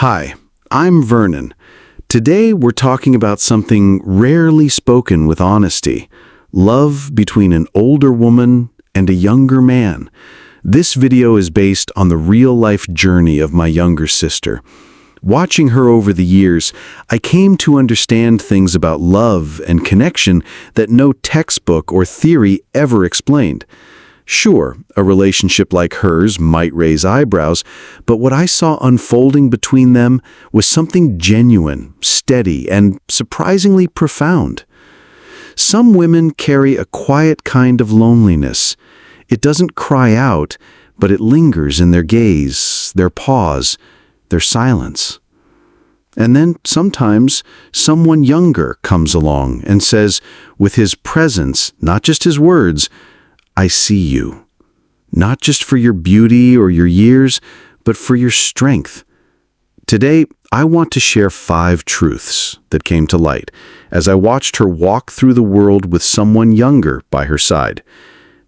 Hi, I'm Vernon. Today we're talking about something rarely spoken with honesty: love between an older woman and a younger man. This video is based on the real-life journey of my younger sister. Watching her over the years, I came to understand things about love and connection that no textbook or theory ever explained. Sure, a relationship like hers might raise eyebrows, but what I saw unfolding between them was something genuine, steady, and surprisingly profound. Some women carry a quiet kind of loneliness. It doesn't cry out, but it lingers in their gaze, their pause, their silence. And then sometimes someone younger comes along and says, with his presence, not just his words, "I see you," not just for your beauty or your years, but for your strength. Today, I want to share 5 truths that came to light as I watched her walk through the world with someone younger by her side.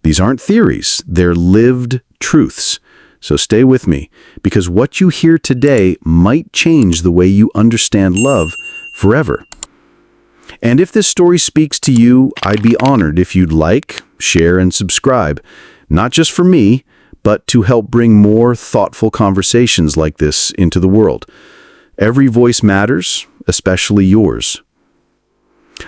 These aren't theories, they're lived truths. So stay with me, because what you hear today might change the way you understand love forever. And if this story speaks to you, I'd be honored if you'd like, share, and subscribe, not just for me, but to help bring more thoughtful conversations like this into the world. Every voice matters, especially yours.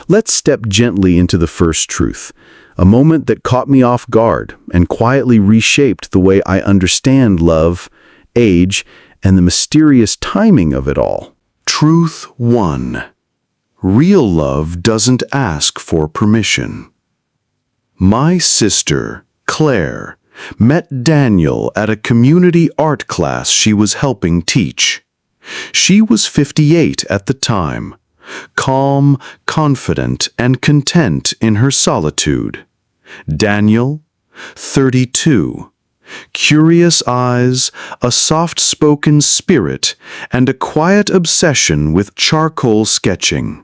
Let's step gently into the first truth, a moment that caught me off guard and quietly reshaped the way I understand love, age, and the mysterious timing of it all. Truth 1. Real love doesn't ask for permission. My sister, Claire, met Daniel at a community art class she was helping teach. She was 58 at the time, calm, confident, and content in her solitude. Daniel, 32, curious eyes, a soft-spoken spirit, and a quiet obsession with charcoal sketching.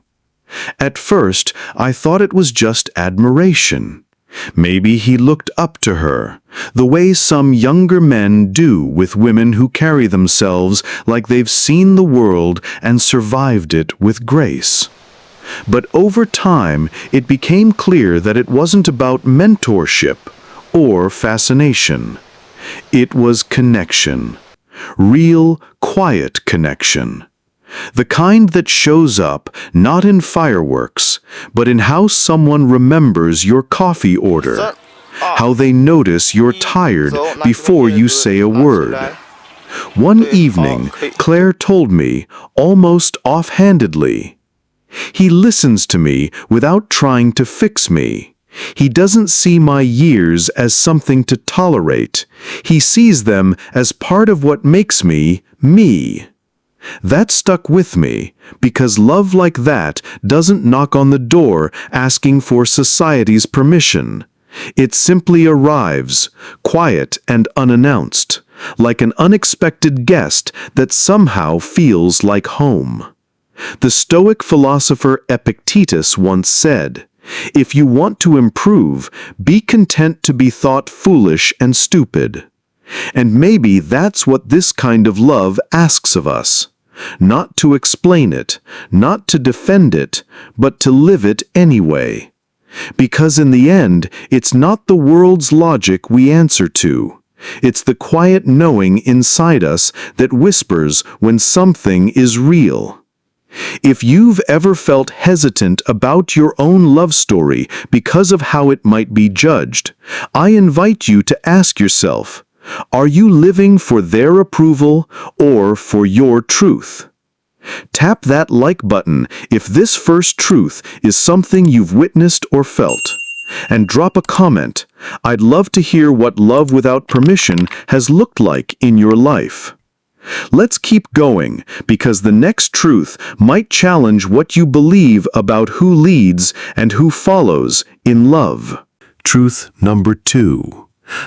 At first, I thought it was just admiration. Maybe he looked up to her, the way some younger men do with women who carry themselves like they've seen the world and survived it with grace. But over time, it became clear that it wasn't about mentorship or fascination. It was connection. Real, quiet connection. The kind that shows up not in fireworks, but in how someone remembers your coffee order, how they notice you're tired before you say a word. One evening, Claire told me, almost offhandedly, "He listens to me without trying to fix me. He doesn't see my years as something to tolerate. He sees them as part of what makes me, me." That stuck with me, because love like that doesn't knock on the door asking for society's permission. It simply arrives, quiet and unannounced, like an unexpected guest that somehow feels like home. The Stoic philosopher Epictetus once said, "If you want to improve, be content to be thought foolish and stupid." And maybe that's what this kind of love asks of us. Not to explain it, not to defend it, but to live it anyway. Because in the end, it's not the world's logic we answer to. It's the quiet knowing inside us that whispers when something is real. If you've ever felt hesitant about your own love story because of how it might be judged, I invite you to ask yourself, are you living for their approval or for your truth? Tap that like button if this first truth is something you've witnessed or felt. And drop a comment. I'd love to hear what love without permission has looked like in your life. Let's keep going, because the next truth might challenge what you believe about who leads and who follows in love. Truth number 2.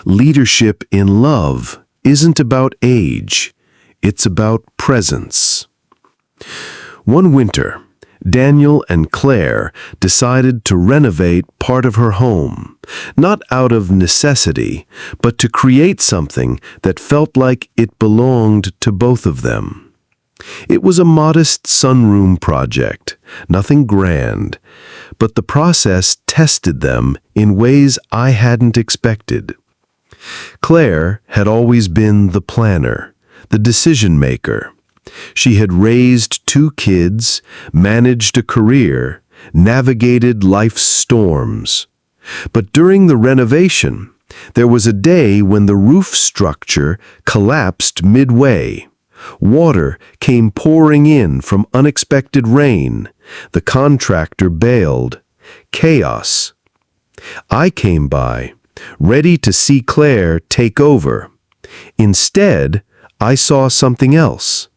Leadership in love isn't about age, it's about presence. One winter, Daniel and Claire decided to renovate part of her home, not out of necessity, but to create something that felt like it belonged to both of them. It was a modest sunroom project, nothing grand, but the process tested them in ways I hadn't expected. Claire had always been the planner, the decision maker. She had raised 2 kids, managed a career, navigated life's storms. But during the renovation, there was a day when the roof structure collapsed midway. Water came pouring in from unexpected rain. The contractor bailed. Chaos. I came by, ready to see Claire take over. Instead, I saw something else.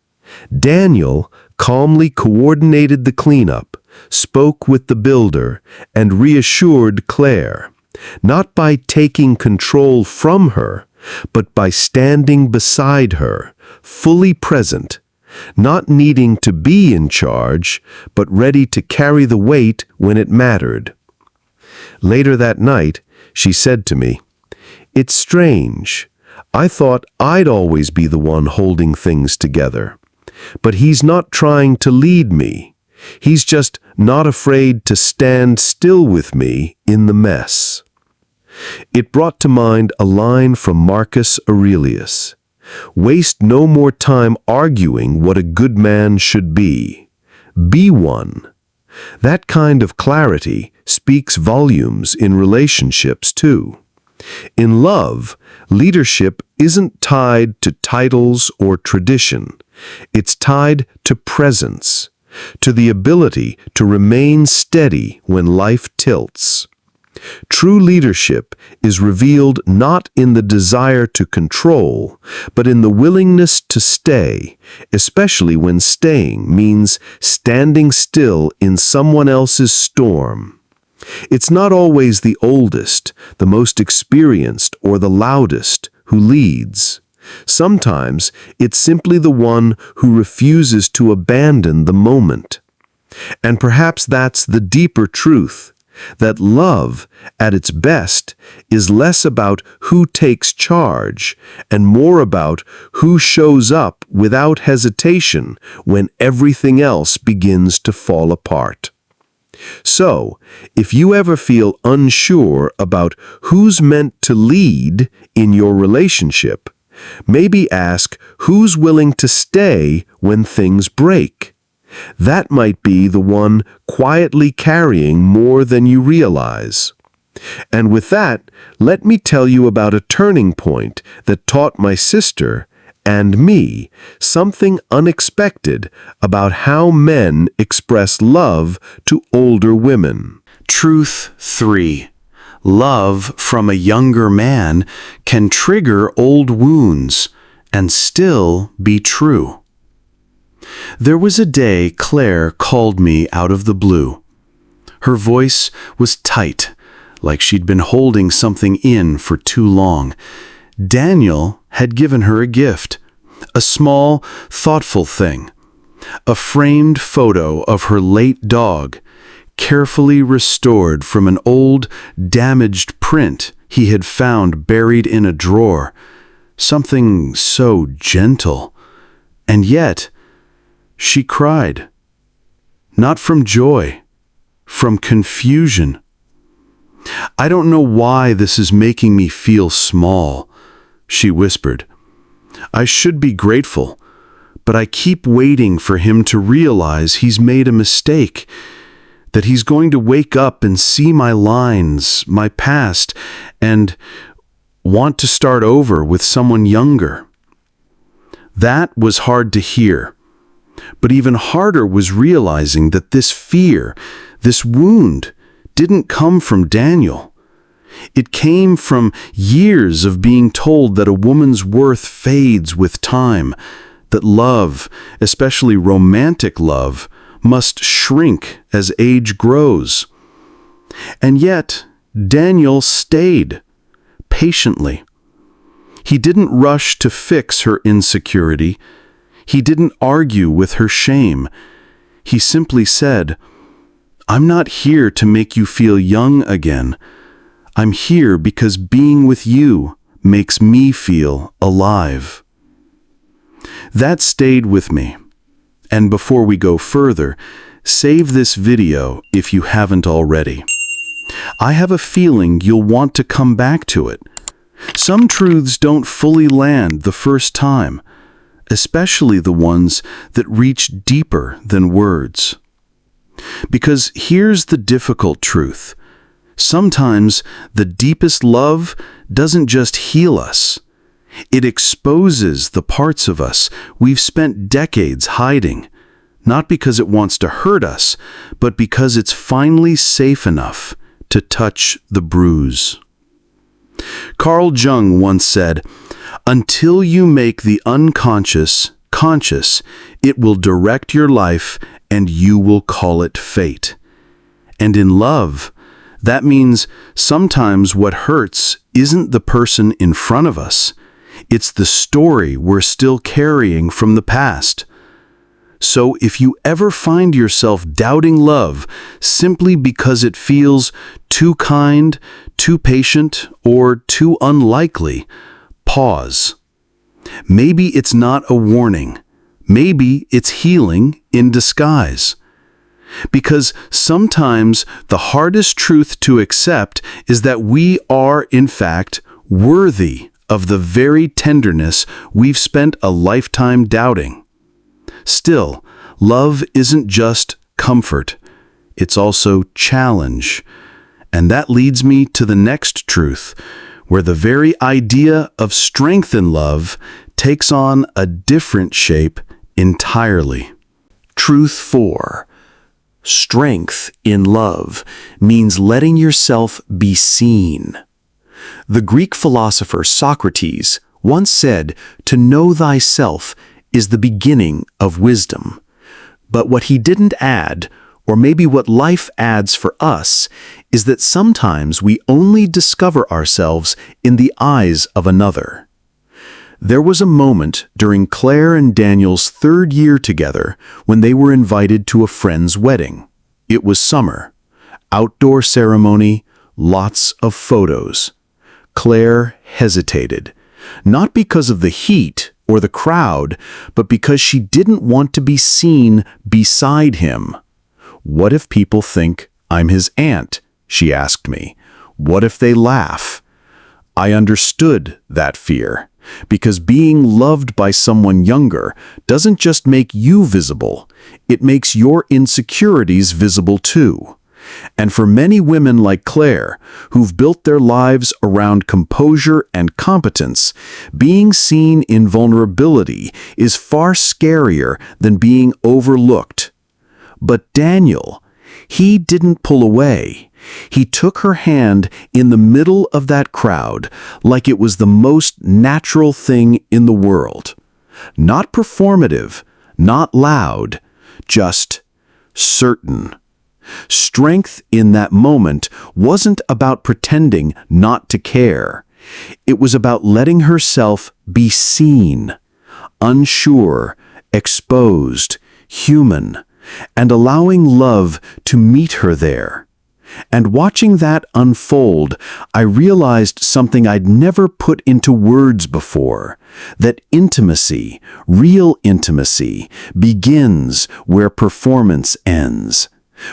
Daniel calmly coordinated the cleanup, spoke with the builder, and reassured Claire, not by taking control from her, but by standing beside her, fully present, not needing to be in charge, but ready to carry the weight when it mattered. Later that night, she said to me, "It's strange. I thought I'd always be the one holding things together. But he's not trying to lead me. He's just not afraid to stand still with me in the mess." It brought to mind a line from Marcus Aurelius. "Waste no more time arguing what a good man should be. Be one." That kind of clarity speaks volumes in relationships too. In love, leadership isn't tied to titles or tradition. It's tied to presence, to the ability to remain steady when life tilts. True leadership is revealed not in the desire to control, but in the willingness to stay, especially when staying means standing still in someone else's storm. It's not always the oldest, the most experienced, or the loudest who leads. Sometimes it's simply the one who refuses to abandon the moment. And perhaps that's the deeper truth, that love, at its best, is less about who takes charge and more about who shows up without hesitation when everything else begins to fall apart. So, if you ever feel unsure about who's meant to lead in your relationship, maybe ask who's willing to stay when things break. That might be the one quietly carrying more than you realize. And with that, let me tell you about a turning point that taught my sister and me something unexpected about how men express love to older women. Truth 3. Love from a younger man can trigger old wounds and still be true. There was a day Claire called me out of the blue. Her voice was tight, like she'd been holding something in for too long. Daniel had given her a gift, a small, thoughtful thing, a framed photo of her late dog, carefully restored from an old, damaged print he had found buried in a drawer. Something so gentle. And yet, she cried. Not from joy, from confusion. "I don't know why this is making me feel small," she whispered. "I should be grateful, but I keep waiting for him to realize he's made a mistake, that he's going to wake up and see my lines, my past, and want to start over with someone younger." That was hard to hear. But even harder was realizing that this fear, this wound, didn't come from Daniel. It came from years of being told that a woman's worth fades with time, that love, especially romantic love, must shrink as age grows. And yet, Daniel stayed, patiently. He didn't rush to fix her insecurity. He didn't argue with her shame. He simply said, "I'm not here to make you feel young again. I'm here because being with you makes me feel alive." That stayed with me. And before we go further, save this video if you haven't already. I have a feeling you'll want to come back to it. Some truths don't fully land the first time, especially the ones that reach deeper than words. Because here's the difficult truth. Sometimes the deepest love doesn't just heal us. It exposes the parts of us we've spent decades hiding, not because it wants to hurt us, but because it's finally safe enough to touch the bruise. Carl Jung once said, "Until you make the unconscious conscious, it will direct your life and you will call it fate." And in love, that means sometimes what hurts isn't the person in front of us. It's the story we're still carrying from the past. So if you ever find yourself doubting love simply because it feels too kind, too patient, or too unlikely, pause. Maybe it's not a warning. Maybe it's healing in disguise. Because sometimes the hardest truth to accept is that we are, in fact, worthy of the very tenderness we've spent a lifetime doubting. Still, love isn't just comfort. It's also challenge. And that leads me to the next truth, where the very idea of strength in love takes on a different shape entirely. Truth 4. Strength in love means letting yourself be seen. The Greek philosopher Socrates once said, "To know thyself is the beginning of wisdom." But what he didn't add, or maybe what life adds for us, is that sometimes we only discover ourselves in the eyes of another. There was a moment during Claire and Daniel's 3rd year together when they were invited to a friend's wedding. It was summer. Outdoor ceremony, lots of photos. Claire hesitated, not because of the heat or the crowd, but because she didn't want to be seen beside him. "What if people think I'm his aunt?" she asked me. "What if they laugh?" I understood that fear, because being loved by someone younger doesn't just make you visible, it makes your insecurities visible too. And for many women like Claire, who've built their lives around composure and competence, being seen in vulnerability is far scarier than being overlooked. But Daniel, he didn't pull away. He took her hand in the middle of that crowd like it was the most natural thing in the world. Not performative, not loud, just certain. Strength in that moment wasn't about pretending not to care. It was about letting herself be seen, unsure, exposed, human, and allowing love to meet her there. And watching that unfold, I realized something I'd never put into words before, that intimacy, real intimacy, begins where performance ends.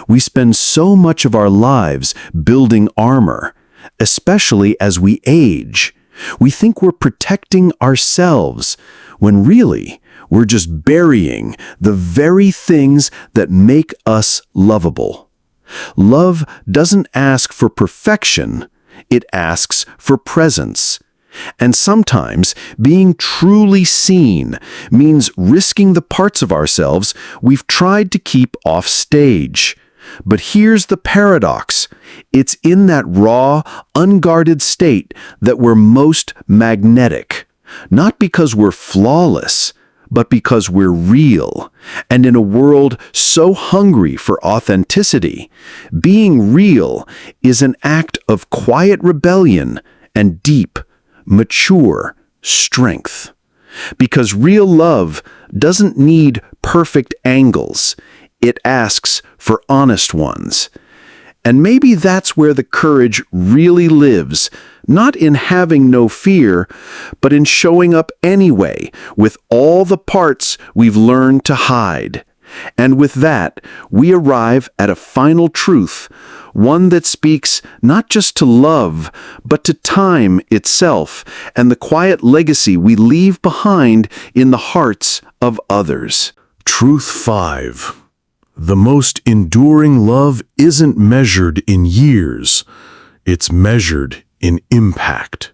We spend so much of our lives building armor, especially as we age. We think we're protecting ourselves, when really we're just burying the very things that make us lovable. Love doesn't ask for perfection, it asks for presence. And sometimes being truly seen means risking the parts of ourselves we've tried to keep off stage. But here's the paradox. It's in that raw, unguarded state that we're most magnetic. Not because we're flawless, but because we're real. And in a world so hungry for authenticity, being real is an act of quiet rebellion and deep, mature strength. Because real love doesn't need perfect angles. It asks for honest ones. And maybe that's where the courage really lives, not in having no fear, but in showing up anyway, with all the parts we've learned to hide. And with that, we arrive at a final truth, one that speaks not just to love, but to time itself and the quiet legacy we leave behind in the hearts of others. Truth 5. The most enduring love isn't measured in years. It's measured in impact.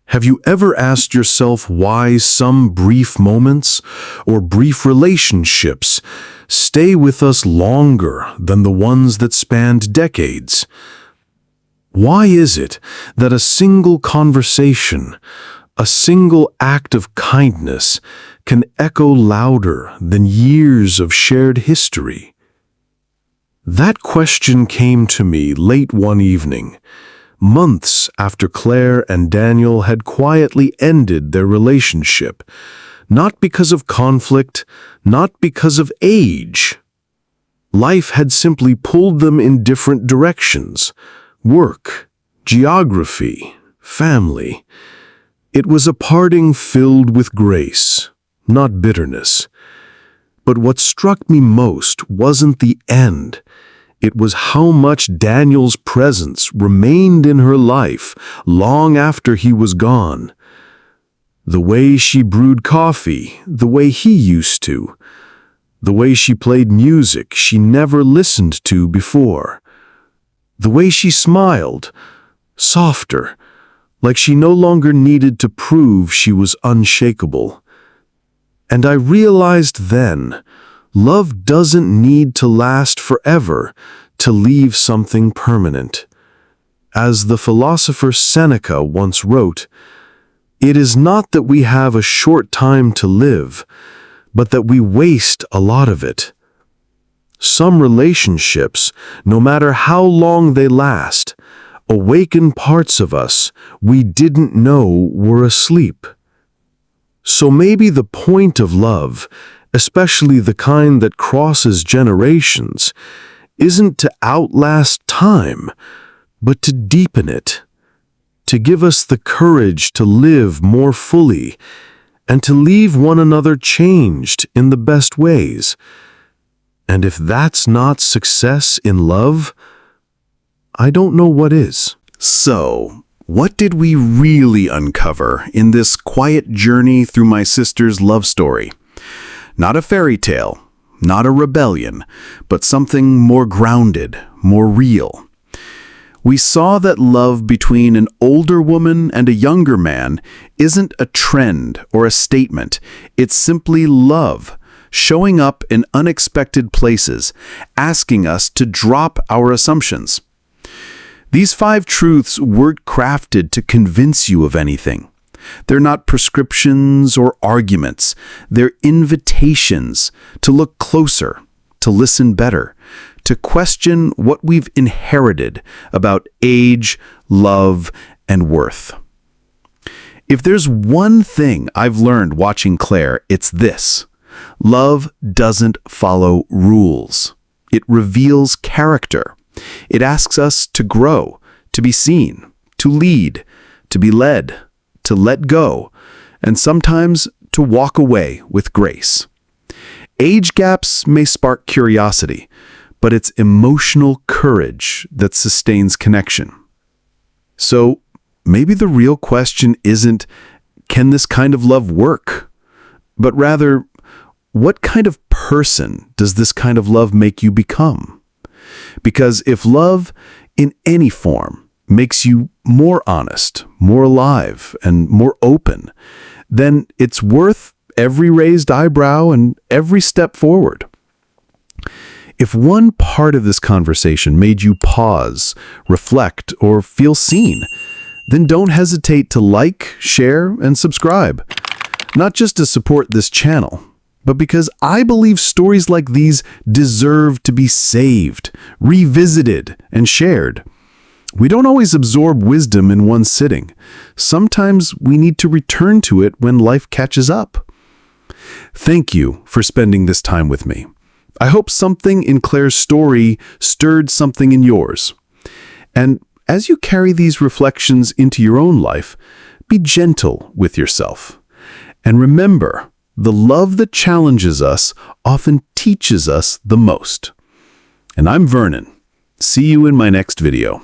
Have you ever asked yourself why some brief moments or brief relationships stay with us longer than the ones that spanned decades? Why is it that a single conversation, a single act of kindness can echo louder than years of shared history? That question came to me late one evening, months after Claire and Daniel had quietly ended their relationship, not because of conflict, not because of age. Life had simply pulled them in different directions: work, geography, family. It was a parting filled with grace, not bitterness. But what struck me most wasn't the end. It was how much Daniel's presence remained in her life long after he was gone. The way she brewed coffee, the way he used to. The way she played music she never listened to before. The way she smiled, softer, like she no longer needed to prove she was unshakable. And I realized then, love doesn't need to last forever to leave something permanent. As the philosopher Seneca once wrote, "It is not that we have a short time to live, but that we waste a lot of it." Some relationships, no matter how long they last, awaken parts of us we didn't know were asleep. So maybe the point of love, especially the kind that crosses generations, isn't to outlast time, but to deepen it, to give us the courage to live more fully, and to leave one another changed in the best ways. And if that's not success in love, I don't know what is. So, what did we really uncover in this quiet journey through my sister's love story? Not a fairy tale, not a rebellion, but something more grounded, more real. We saw that love between an older woman and a younger man isn't a trend or a statement. It's simply love, showing up in unexpected places, asking us to drop our assumptions. These 5 truths weren't crafted to convince you of anything. They're not prescriptions or arguments. They're invitations to look closer, to listen better, to question what we've inherited about age, love, and worth. If there's one thing I've learned watching Claire, it's this: love doesn't follow rules. It reveals character. It asks us to grow, to be seen, to lead, to be led, to let go, and sometimes to walk away with grace. Age gaps may spark curiosity, but it's emotional courage that sustains connection. So maybe the real question isn't, can this kind of love work? But rather, what kind of person does this kind of love make you become? Because if love, in any form, makes you more honest, more alive, and more open, then it's worth every raised eyebrow and every step forward. If one part of this conversation made you pause, reflect, or feel seen, then don't hesitate to like, share, and subscribe. Not just to support this channel, but because I believe stories like these deserve to be saved, revisited, and shared. We don't always absorb wisdom in one sitting. Sometimes we need to return to it when life catches up. Thank you for spending this time with me. I hope something in Claire's story stirred something in yours. And as you carry these reflections into your own life, be gentle with yourself. And remember, the love that challenges us often teaches us the most. And I'm Vernon. See you in my next video.